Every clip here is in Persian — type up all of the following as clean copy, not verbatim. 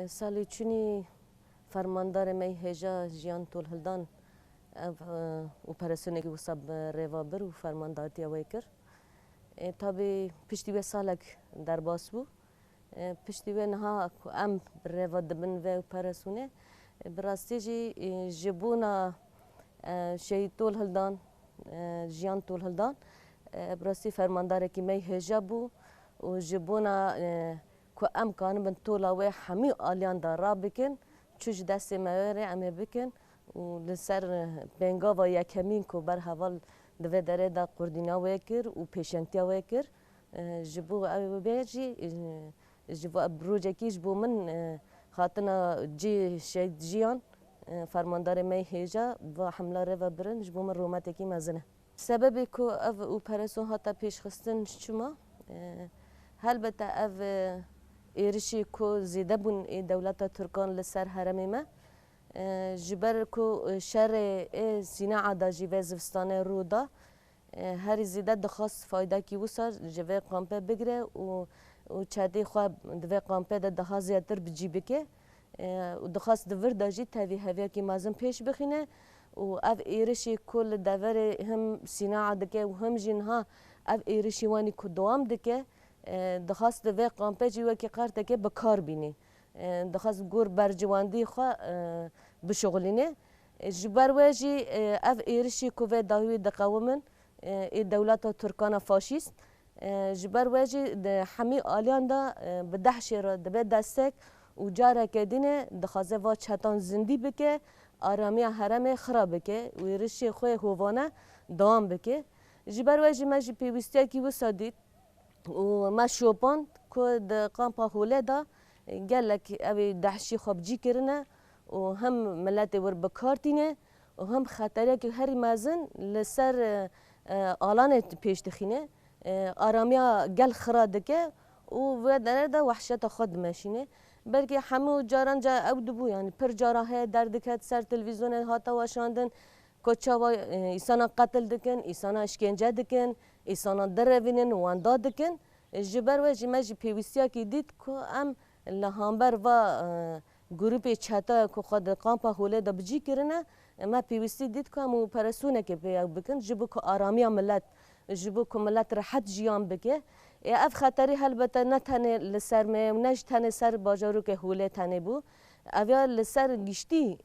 سالی چونی فرماندار می هجا جیان طول هلدان اپراسیونی که وساب روابر و فرماندارتی اوی کر تابی پشتی و سالک در باس بو پشتی و نها ام روا دبن و اپراسیونه براستی جی جبونا شهید طول هلدان جیان طول هلدان براستی فرماندار کی می هجا بو و جبونا که ام کانم بن طولا و همی آلیان دارا بکن چوش دست مواره ام بکن و لسر بنگا و یکمین که بر حوال دوه داره دا قردینا وکر و پیشنتیا وکر جبو او بیجی جبو بروجه کی جبو من خاطنا جی شهید جیان فرماندار می هیجا و حمله رو برن جبو من رومت کی مزنه سببی که او اپراسیون هاتا پیش خستن شما البته او ایرشی که زیده بون دولت ترکان لسر حرمی ما جبر که شر سینه عداجی و زوستانه رو دا هر زیده دخواست فایده کی وسا جوه قامپه بگیره و چادی خواه دوه قامپه ده ها زیادتر بجی بکه و دخواست دور داجی تاوی هویا کی مازم پیش بخینه و او ایرشی کل دور هم سینه عدکه و هم جنها او ایرشی وانی که دوام دکه دخواست دوی قامپه جیوه که قرده که بکار بینی دخواست گور برجواندی خواه بشغلینه جبر ویجی او ایرشی که داوی دقومن دولت ترکان فاشیست جبر ویجی همی آلیان دا به دهشی را دبه دستک و جاره که دینه دخواسته و چطان زندی بکه آرامی حرم خراب بکه و ایرشی خواه هوانه دوام بکه جبر ویجی مجی پیوستیا کی وسادید و ما شوپان که د قامپا هوله دا گلک اوی دهشی خواب جی کرنه و هم ملت ور بکارتینه و هم خطریه که هری مازن لسر آلان پیش دخینه آرامیا گل خراده که و در دا وحشت خود ماشینه بلکه همه جاران جا او دبو یعنی پر جاراه درد کت سر تلویزیون هاتا واشاندن کچا و ایسانا قتل دکن ایسانا اشکنجه دکن ایسانا دروینن واندا دکن جبر و جمعی پیوستیا کی دید که ام لهامبر و گروپ چتا که خود قامپا هوله دا بجی کرنه ما پیوستی دید که امو پرسونه که پیاو بکن جبو که آرامی ملت جبو که ملت راحت جیان بکه اف خطری البته نه تنه لسر می و نش تنه سر باجارو که هوله تنه بو اویا لسر گشتی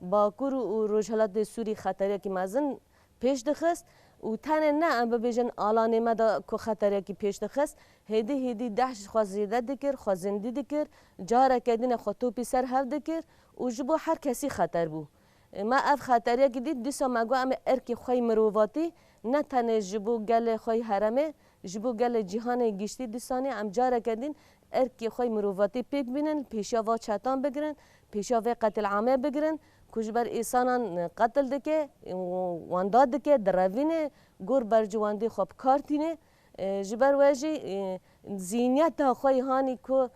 باکور و روجهلات سوری خطری که مازن پیش دخست و تنه نه ام ببیجن آلانه ما دا که خطری که پیش دخست هدی دهش خوازیده دکر خوازندی دکر جاره که دینه خطوپی سر هف دکر و جبو هر کسی خطر بو ما اف خطریه که دید دیسا مگو ام ارکی خوی مرواتی نه تنه جبو گل خوی حرمه جبو گل جهان گشتی دیسانی ام جاره که دین ارکی خوی مرواتی پیک بینن پیشا و چطان بگیرن پیشا و قتل عامه بگیرن کجبر ایسانان قتل دکه وانداد دکه دروینه گور برجواندی خوب کارتینه جبر واجی زینیت خوی هانی که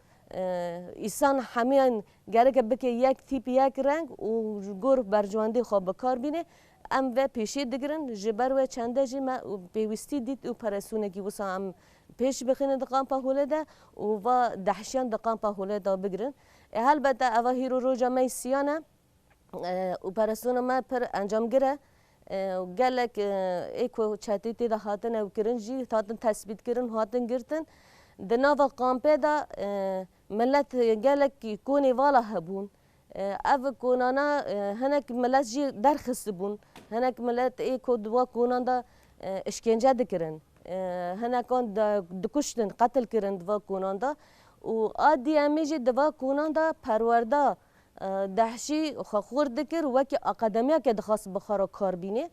ایسان همیان گره که بکه یک تیپ یک رنگ و گور برجواندی خوب کار بینه ام و پیشی دگرن جبر و چنده جی ما پیوستی دید و پرسونه کی وسا ام پیش بخینه دقامپا هوله ده و دهشیان دقامپا هوله ده بگرن البته اوه هیرو روجا می سیانه اپراسیون ما پر انجام گره گلک ایکو چاتیتی ده هاتن او کرن جی هاتن تثبیت کرن هاتن گرتن دناوا قامپه دا ملت گلک کونی والا هبون او کونانا هنک ملت جی درخست بون هنک ملت ایکو دوا کونان دا اشکنجه دکرن هنکان دکشتن قتل کرن دوا کونان دا و آدی امی جی دوا کونان دا پرورده دهشی خورد دکر وکی اکادمیا که دخواست بخارا کار بینه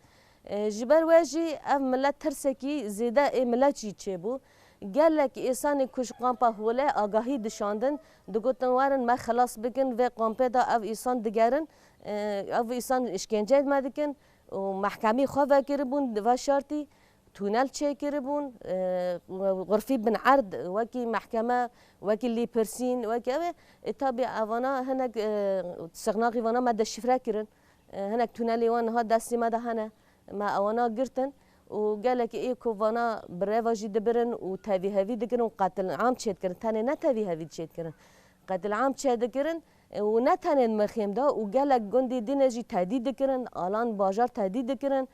جبر وجی اف ملت ترسکی زیده ای ملت چی بو گلک ایسان کش قامپا هوله آگاهی دشاندن دگوتن وارن ما خلاص بکن و قامپا دا اف ایسان دگرن اف ایسان اشکنجه ما دکن و محکمی خواه کربون و شرطی تونل چه کربون غرفی بن عرض وکی محکمه وکی لی پرسین وکی تابع اوانا هنگ سقناقی وانا ما ده شفره کرن هنگ تونلی وان ها دستی ما ده هنه ما اوانا گرتن و قال لك إيه كوفانا بريفا جي دبرن وتابي هافي دكرن وقاتل عام تشيت كرن تاني نا تابي هافي تشيت كرن قتل عام چه دکرن و نه تنها مخیم دا و گلک گندی دینه جی تهدید دکرن آلان بازار تهدید دکرن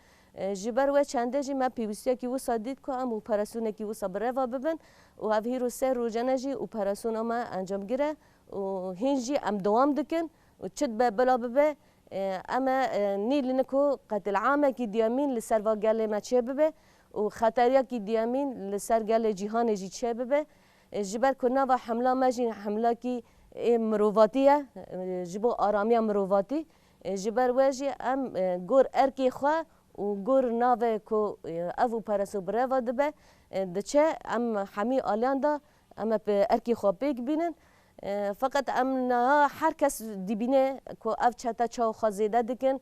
جبر و چنده جی ما پیوسته کی و صدید که ام اپراسیون کی و صبره و ببن و هفته رو سه روزانه جی اپراسیون ما انجام گیره و هنجی ام دوام دکن و چت به بلا ببه اما نیل نکو قتل عامه کی دیامین لسر و گله ما چه ببه و خطریا کی دیامین لسر گله جهان جی چه ببه جبر کنا و حمله ما جی حمله کی مرواتیه جبو آرامی مروواتی جبر وجه ام گور ارکی خوا و گور ناوه کو افو پرسو بروا دبه دچه ام حمی آلیان دا ام به ارکی خوا بیگ بینن فقط ام نه هر کس دیبینه کو اف چتا چاو خازیده دکن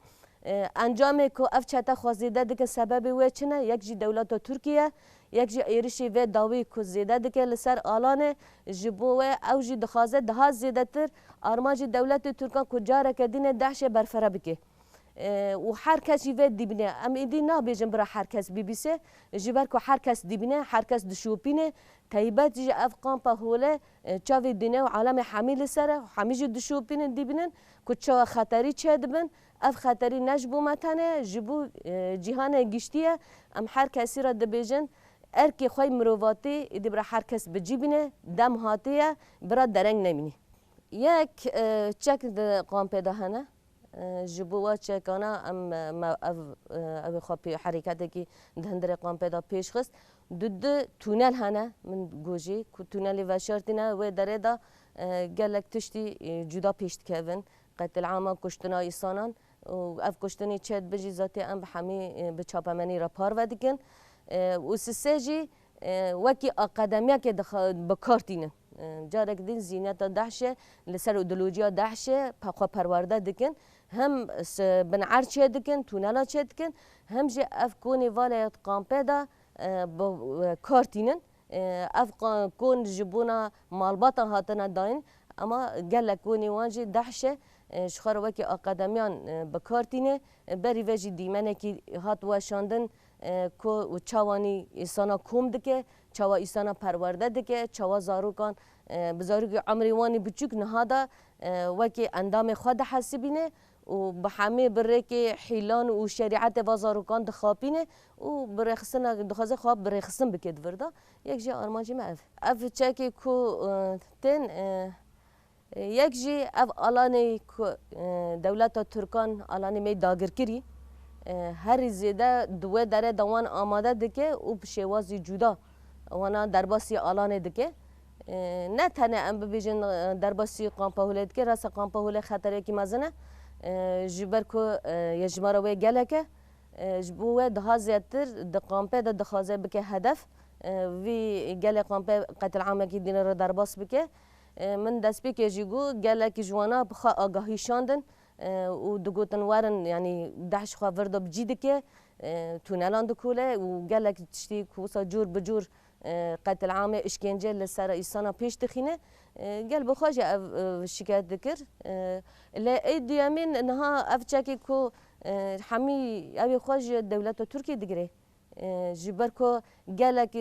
انجام کو اف چتا خازیده دکن سبب و چنه یک جی دولت ترکیه یک جی ایرشی و داوی کو زیده دکه لسر آلانه جبوه او جی دخوازه ده زیده تر آرماجی دولت ترکان کجاره کدینه دهشه برفره بکه و هر کسی و دیبینه ام ایدی نابیجم برای هر کس بیبیسه جبر کو هر کس دیبینه هر کس دشوپینه تایبت جی افغان په هوله چاوی دنیا و عالم حمیل سره همیشه دشوپینه دیبینن کو چا خطری چه دبن اف خطری نجبو متنه جبو جهان گشتیه ام هر کسی را دبیجن ارکی خوی مرواتی ایدی برای هر کس بجیبینه دم هاتیه برای درنگ نمینی یک چک قام پیدا هنه جبوا چکانا ام او خاپی حرکتی که دهندر قام پیدا پیش خست دود تونل هنه من گوجی که تونلی وشارتینه و داره دا گلک تشتی جدا پیشت کهون قتل عاما کشتنا ایسانان و اف کشتنی چید بجی ذاتی ام بحمی بچاپمنی را پار ودکن و سسیجی وکی اقدمیا که بکارتینه جارک دین زینت دهشه لسر ایدئولوژیا دهشه پخوا پرورده دکن هم بن عرچه دکن تونلا چه دکن هم جه اف کونی والایت قامپیدا کارتینن اف کون جبونا مالباتا هاتنا داین اما گله کونی وانجی دهشه شخار وکی اقدمیان بکارتینه بری وجی دیمنه کی هات وشاندن کو چوانی ایسانا کوم دکه چوا ایسانا پرورده دکه چوا زاروکان بزاروک عمری وانی بچوک نهادا وکی اندام خود حسبینه و بحمی بره که حیلان و شریعت و زاروکان دخابینه و برخصن دخوازه خواب برخصن بکد وردا یک جی آرمانجی ما اف چکی کو تن یک جی اف آلانی کو دولت ترکان آلانی می داگر کری هر زیده دوه داره دوان آماده دکه و بشوازی جدا وانا درباسی آلانه دکه نه تنه ام ببیجن درباسی قامپاهوله دکه راست قامپاهوله خطره کی مزنه جبر کو یجمارا و گلکه جبوه ده زیاتر ده قامپه ده دخوازه بکه هدف وی گل قامپه قتل عامه کی دینه را درباس بکه من دست بکه جیگو گلک جوانا بخوا آگاهی شاندن و دگوتن وارن یعنی دهش خواه ورده بجیده که تونلان دکوله و گلک تشتی کوسا جور بجور قتل عامه اشکنجه لسر ایسانا پیش دخینه گل بخواجه شکایت دکر لی دیامین نها افچاکی کو حمی اوی خواج دولت ترکی دگره جبر کو گلک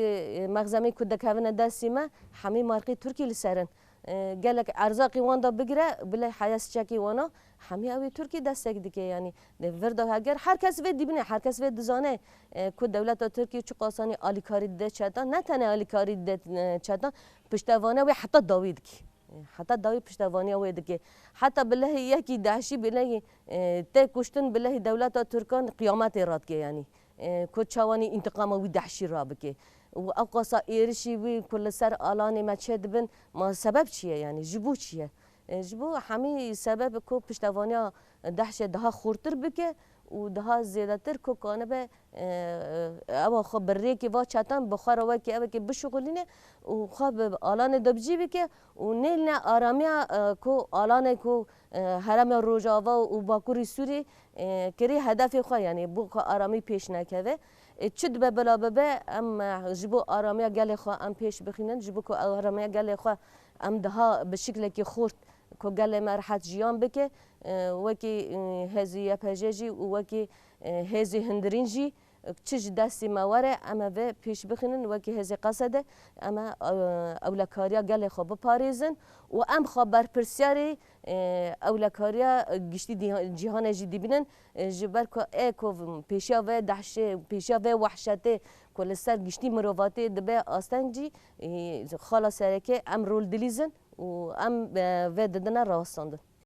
مغزمی کو دکاونه دستی ما حمی مارقی ترکی لسرن گلک ارزاقی واندا بگیره بله حیاس چکی وانا حمی اوی ترکی دستک دیگه یعنی وردا اگر هر کس وی دیبینه هر کس وی دزانه کو دولت ترکی چه قاسانی آلیکاری ده چتا نه تنه آلیکاری ده چتا پشتوانه و حتی داوید کی حتی داوی پشتوانه و دیگه حتی بالله یکی دهشی بالله ته کشتن بالله دولت ترکان قیامت راد که یعنی کو چوانی انتقام و دهشی را بکه و اقصا ایرشی وی کل سر آلانی ما چه دبن ما سبب چیه یعنی جبو چیه جبو همی سبب کو پشتوانیا دهش ده خورتر بکه و ده زیاده تر کو کانه به اما خب بره که وا چتن بخار و که اوه که بشغلینه و خب آلان دبجی بکه و نیل نه آرامیا کو آلان کو حرم روجاوا و باکوری سوری کری هدف خو یعنی بو آرامی پیش نکوه چد به بلا به ام جبو آرامیا گله خو ام پیش بخینن جبو کو آرامیا گله خو ام ده به شکل که خورد کو گله مرحت جیان بکه وکی هزی پژجی و وکی هزی هندرینجی چیج دستی مواره اما و پیش بخینن وکی هزی قصده اما اولکاریا گل خوب پاریزن و ام خبر پرسیاری اولکاریا گشتی جهان جدی بینن جبر کو اکو پیشیا و دهشه پیشیا و وحشته کل سر گشتی مروواتی دبه آستنجی خلاص سرکه ام رول دلیزن و ام و ددنا راستاندن